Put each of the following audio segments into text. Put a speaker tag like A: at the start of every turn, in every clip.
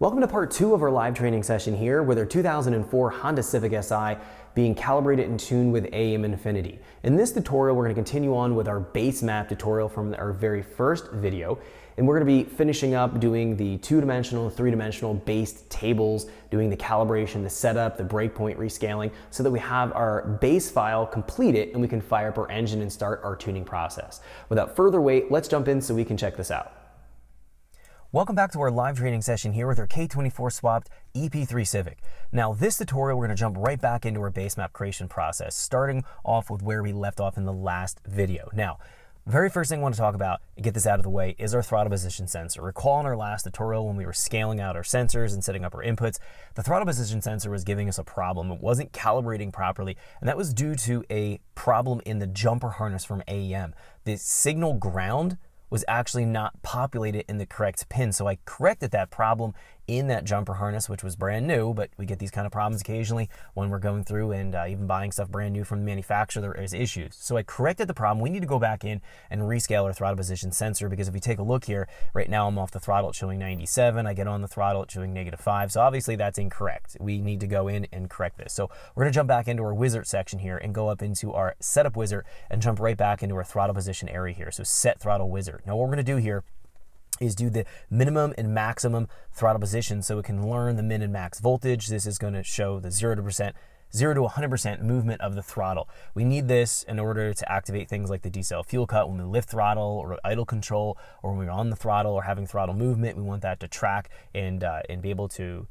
A: Welcome to part 2 of our live training session here with our 2004 Honda Civic Si being calibrated and tuned with AEM Infinity. In this tutorial, we're going to continue on with our base map tutorial from our very first video, and we're going to be finishing up doing the 2-dimensional, 3-dimensional based tables, doing the calibration, the setup, the breakpoint rescaling, so that we have our base file completed and we can fire up our engine and start our tuning process. Without further wait, let's jump in so we can check this out. Welcome back to our live training session here with our K24 swapped EP3 Civic. Now this tutorial, we're going to jump right back into our base map creation process, starting off with where we left off in the last video. Now, very first thing I want to talk about, and get this out of the way, is our throttle position sensor. Recall in our last tutorial when we were scaling out our sensors and setting up our inputs, the throttle position sensor was giving us a problem. It wasn't calibrating properly, and that was due to a problem in the jumper harness from AEM. The signal ground was actually not populated in the correct pin. So I corrected that problem in that jumper harness, which was brand new, but we get these kind of problems occasionally when we're going through and even buying stuff brand new from the manufacturer. There is issues. So I corrected the problem. We need to go back in and rescale our throttle position sensor, because if we take a look here, right now I'm off the throttle, it's showing 97. I get on the throttle, it's showing -5. So obviously that's incorrect. We need to go in and correct this. So we're gonna jump back into our wizard section here and go up into our setup wizard and jump right back into our throttle position area here. So set throttle wizard. Now what we're gonna do here is do the minimum and maximum throttle position so it can learn the min and max voltage. This is going to show the 0 to 100% movement of the throttle. We need this in order to activate things like the decel fuel cut when we lift throttle or idle control, or when we're on the throttle or having throttle movement. We want that to track and be able to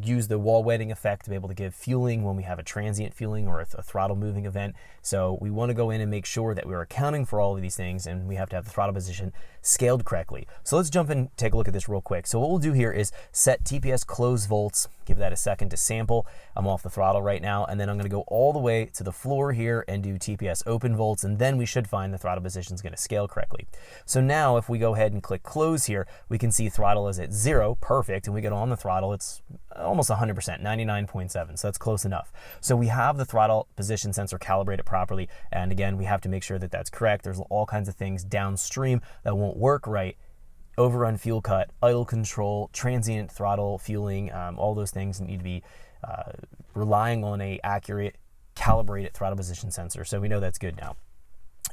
A: use the wall wetting effect to be able to give fueling when we have a transient fueling or a throttle moving event. So we want to go in and make sure that we're accounting for all of these things, and we have to have the throttle position scaled correctly. So let's jump in and take a look at this real quick. So what we'll do here is set TPS close volts, give that a second to sample. I'm off the throttle right now, and then I'm going to go all the way to the floor here and do TPS open volts, and then we should find the throttle position is going to scale correctly. So now if we go ahead and click close here, we can see throttle is at 0, perfect, and we get on the throttle, it's almost 100%, 99.7, so that's close enough. So we have the throttle position sensor calibrated properly, and again, we have to make sure that that's correct. There's all kinds of things downstream that won't work right. Overrun fuel cut, idle control, transient throttle fueling, all those things need to be relying on a accurate, calibrated throttle position sensor, so we know that's good now.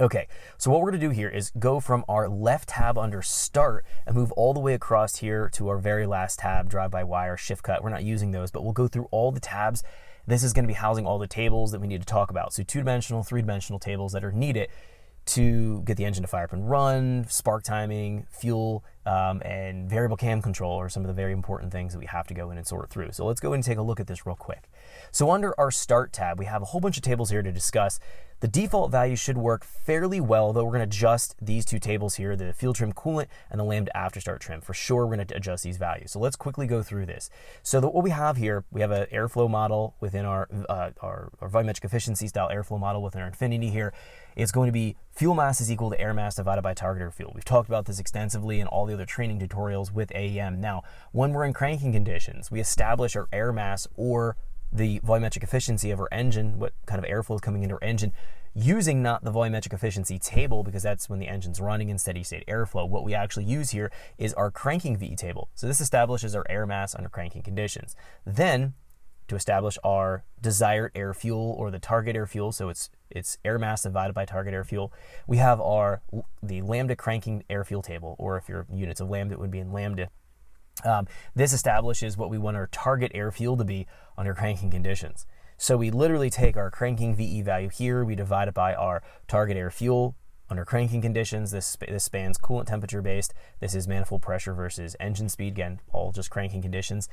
A: Okay, so what we're going to do here is go from our left tab under Start and move all the way across here to our very last tab, Drive-by-Wire, Shift Cut. We're not using those, but we'll go through all the tabs. This is going to be housing all the tables that we need to talk about. So 2-dimensional, 3-dimensional tables that are needed to get the engine to fire up and run, spark timing, fuel, and variable cam control are some of the very important things that we have to go in and sort through. So let's go in and take a look at this real quick. So under our Start tab, we have a whole bunch of tables here to discuss. The default value should work fairly well, though we're going to adjust these two tables here, the fuel trim coolant and the lambda after start trim. For sure, we're going to adjust these values. So let's quickly go through this. So what we have here, we have an airflow model within our volumetric efficiency style airflow model within our Infinity here. It's going to be fuel mass is equal to air mass divided by target air fuel. We've talked about this extensively in all the other training tutorials with AEM. Now, when we're in cranking conditions, we establish our air mass or the volumetric efficiency of our engine, what kind of airflow is coming into our engine, using not the volumetric efficiency table, because that's when the engine's running in steady state airflow. What we actually use here is our cranking VE table. So this establishes our air mass under cranking conditions. Then, to establish our desired air fuel or the target air fuel, so it's air mass divided by target air fuel, we have the lambda cranking air fuel table, or if your units of lambda, it would be in lambda. This establishes what we want our target air fuel to be under cranking conditions. So we literally take our cranking VE value here, we divide it by our target air fuel under cranking conditions. This spans coolant temperature based. This is manifold pressure versus engine speed, again, all just cranking conditions.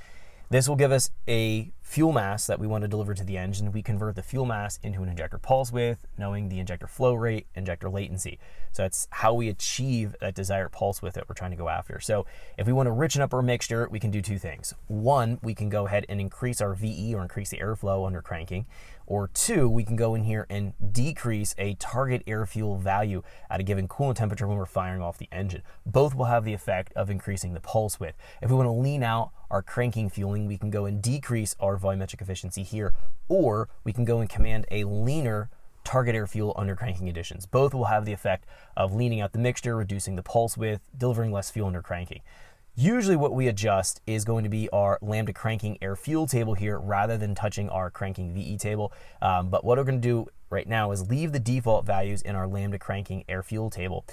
A: This will give us a fuel mass that we want to deliver to the engine. We convert the fuel mass into an injector pulse width, knowing the injector flow rate, injector latency. So that's how we achieve that desired pulse width that we're trying to go after. So if we want to richen up our mixture, we can do two things. One, we can go ahead and increase our VE or increase the airflow under cranking. Or two, we can go in here and decrease a target air fuel value at a given coolant temperature when we're firing off the engine. Both will have the effect of increasing the pulse width. If we want to lean out our cranking fueling, we can go and decrease our volumetric efficiency here, or we can go and command a leaner target air fuel under cranking conditions. Both will have the effect of leaning out the mixture, reducing the pulse width, delivering less fuel under cranking. Usually what we adjust is going to be our lambda cranking air fuel table here rather than touching our cranking VE table. But what we're going to do right now is leave the default values in our lambda cranking air fuel table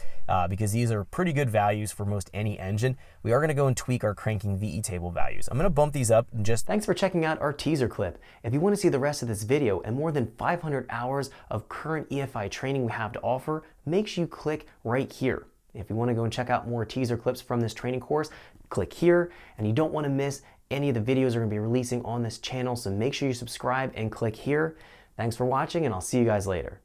A: because these are pretty good values for most any engine. We are going to go and tweak our cranking VE table values. I'm going to bump these up and just... Thanks for checking out our teaser clip. If you want to see the rest of this video and more than 500 hours of current EFI training we have to offer, make sure you click right here. If you want to go and check out more teaser clips from this training course, click here, and you don't want to miss any of the videos we're going to be releasing on this channel, so make sure you subscribe and click here. Thanks for watching, and I'll see you guys later.